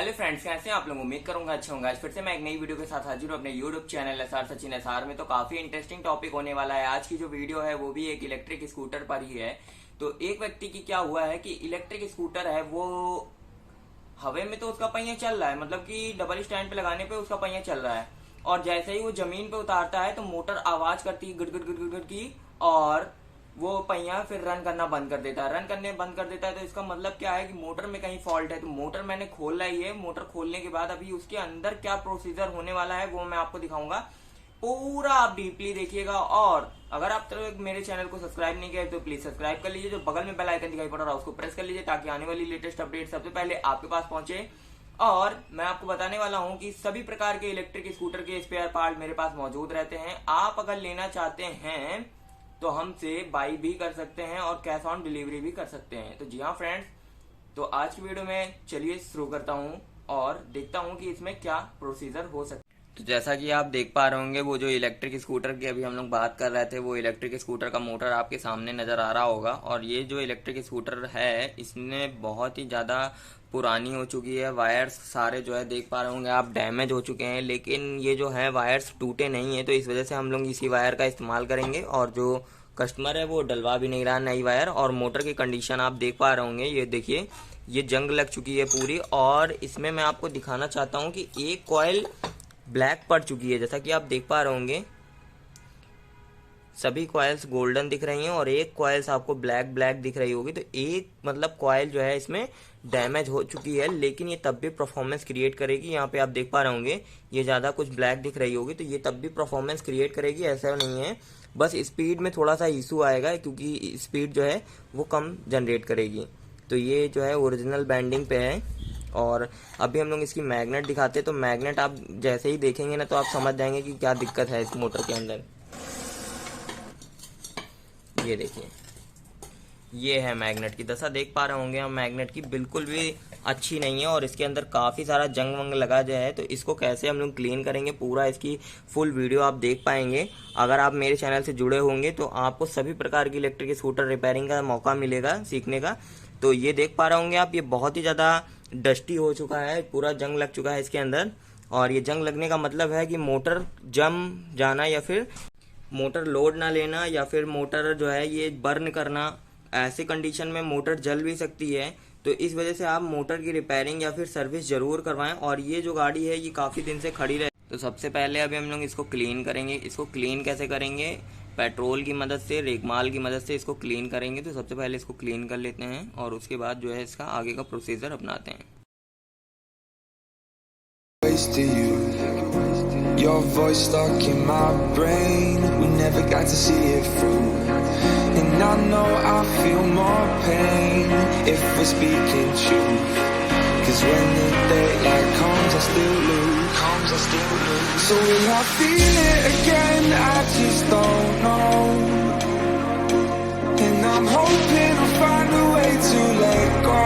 Hello friends, कैसे हैं आप लोग। उम्मीद करूंगा अच्छे होंगे। आज फिर से मैं एक नई वीडियो के साथ हाजिर हूं अपने YouTube channel SR Sachin SR में। तो काफी इंटरेस्टिंग टॉपिक होने वाला है। आज की जो वीडियो है वो भी एक इलेक्ट्रिक स्कूटर पर ही है। तो एक व्यक्ति की क्या हुआ है कि इलेक्ट्रिक स्कूटर है वो हवा में तो उसका पहिया चल रहा है, मतलब कि डबल स्टैंड पे लगाने पे उसका पहिया चल रहा है, और जैसे ही वो जमीन पे उतारता है तो मोटर आवाज करती है गुड गुड गुड गुड की, और वो पहिया फिर रन करना बंद कर देता है। रन करने बंद कर देता है तो इसका मतलब क्या है कि मोटर में कहीं फॉल्ट है। तो मोटर मैंने खोला ही है। मोटर खोलने के बाद अभी उसके अंदर क्या प्रोसीजर होने वाला है वो मैं आपको दिखाऊंगा। पूरा आप डीपली देखिएगा। और अगर आप तक मेरे चैनल को सब्सक्राइब नहीं किया तो प्लीज सब्सक्राइब कर लीजिए। जो बगल में बेल आइकन दिखाई पड़ रहा है उसको प्रेस कर लीजिए ताकि आने वाली लेटेस्ट अपडेट सबसे पहले आपके पास पहुंचे। और मैं आपको बताने वाला हूं कि सभी प्रकार के इलेक्ट्रिक स्कूटर के स्पेयर पार्ट मेरे पास मौजूद रहते हैं। आप अगर लेना चाहते हैं तो हमसे बाई भी कर सकते हैं और कैश ऑन डिलीवरी भी कर सकते हैं। तो जी हाँ फ्रेंड्स, तो आज की वीडियो में चलिए शुरू करता हूँ और देखता हूँ कि इसमें क्या प्रोसीजर हो सकता है। तो जैसा कि आप देख पा रहे होंगे, वो जो इलेक्ट्रिक स्कूटर की अभी हम लोग बात कर रहे थे, वो इलेक्ट्रिक स्कूटर का मोटर आपके सामने नजर आ रहा होगा। और ये जो इलेक्ट्रिक स्कूटर है इसमें बहुत ही ज़्यादा पुरानी हो चुकी है। वायर्स सारे जो है देख पा रहे होंगे आप डैमेज हो चुके हैं, लेकिन ये जो है वायर्स टूटे नहीं है। तो इस वजह से हम लोग इसी वायर का इस्तेमाल करेंगे। और जो कस्टमर है वो डलवा भी नहीं रहा नई वायर। और मोटर की कंडीशन आप देख पा रहे होंगे, ये देखिए ये जंग लग चुकी है पूरी। और इसमें मैं आपको दिखाना चाहता हूँ कि एक कॉइल ब्लैक पड़ चुकी है। जैसा कि आप देख पा रहे होंगे सभी कॉइल्स गोल्डन दिख रही हैं और एक कॉइल्स आपको ब्लैक ब्लैक दिख रही होगी। तो एक मतलब कॉइल जो है इसमें डैमेज हो चुकी है, लेकिन ये तब भी परफॉर्मेंस क्रिएट करेगी। यहाँ पे आप देख पा रहे होंगे ये ज़्यादा कुछ ब्लैक दिख रही होगी, तो ये तब भी परफॉर्मेंस क्रिएट करेगी, ऐसा नहीं है। बस स्पीड में थोड़ा सा इशू आएगा क्योंकि स्पीड जो है वो कम जनरेट करेगी। तो ये जो है ओरिजिनल बैंडिंग पे है। और अभी हम लोग इसकी मैग्नेट दिखाते हैं। तो मैग्नेट आप जैसे ही देखेंगे ना तो आप समझ जाएंगे कि क्या दिक्कत है इस मोटर के अंदर। ये देखिए ये है मैग्नेट की दशा, देख पा रहे होंगे हम। मैग्नेट की बिल्कुल भी अच्छी नहीं है और इसके अंदर काफ़ी सारा जंग वंग लगा जो है। तो इसको कैसे हम लोग क्लीन करेंगे, पूरा इसकी फुल वीडियो आप देख पाएंगे। अगर आप मेरे चैनल से जुड़े होंगे तो आपको सभी प्रकार की इलेक्ट्रिक स्कूटर रिपेयरिंग का मौका मिलेगा सीखने का। तो ये देख पा रहे होंगे आप, ये बहुत ही ज़्यादा डस्टी हो चुका है, पूरा जंग लग चुका है इसके अंदर। और ये जंग लगने का मतलब है कि मोटर जम जाना या फिर मोटर लोड ना लेना या फिर मोटर जो है ये बर्न करना। ऐसे कंडीशन में मोटर जल भी सकती है। तो इस वजह से आप मोटर की रिपेयरिंग या फिर सर्विस जरूर करवाएं। और ये जो गाड़ी है ये काफ़ी दिन से खड़ी रहे। तो सबसे पहले अभी हम लोग इसको क्लीन करेंगे। इसको क्लीन कैसे करेंगे, पेट्रोल की मदद से, रेगमाल की मदद से इसको क्लीन करेंगे। तो सबसे पहले इसको क्लीन कर लेते हैं और उसके बाद जो है इसका आगे का प्रोसीजर अपनाते हैं। Your voice stuck in my brain, we never got to see it through. And I know I feel more pain if we're speaking truth. Cause when the daylight comes I still lose. So will I feel it again? I just don't know. And I'm hoping I'll find a way to let go.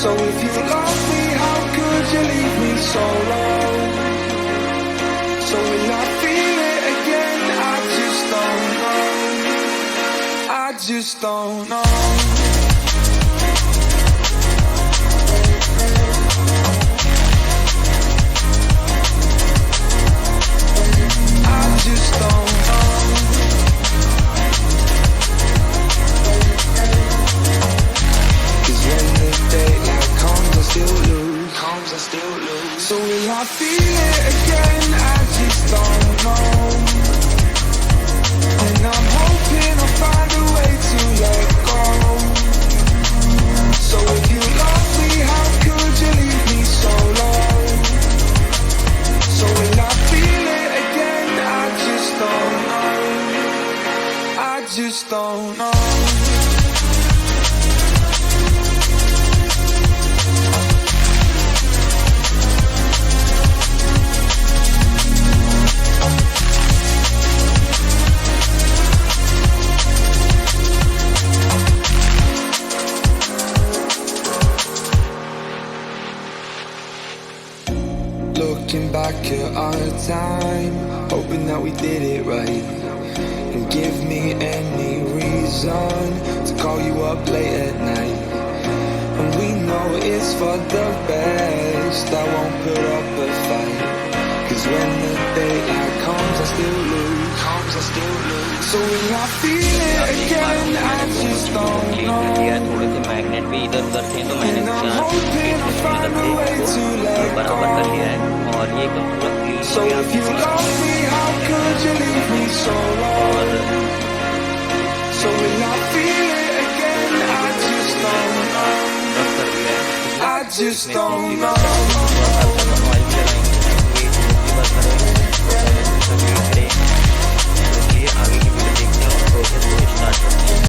So if you love me, how could you leave me so low? So will I feel it again? I just don't know. I just don't know. I just don't know. Cause when the daylight comes I still lose. So will I feel it again? I just don't know. And I'm hoping I'll find a way to let go. So if you love me, how could you leave me so low? So will I feel it again? I just don't know. I just don't know. Looking back at our time, hoping that we did it right. And give me any reason to call you up late at night. And we know it's for the best. I won't put up a fight, 'cause when the daylight comes I still lose. So when I feel it again, I just don't know. थोड़े से magnet भी इधर उधर थे तो मैंने And I'm सोचा hoping I find a way to let बराबर कर go. लिया है और ये एकदम पूरा क्लीन So हो गया। if you love me, how could you leave me so long? So when I feel it again, I just don't know. रब कर दिया है। I just don't know. Oil चलाएंगे बस करेंगे इसलिए आगे की वीडियो देखते हैं और प्रोसेस को स्टार्ट करते हैं।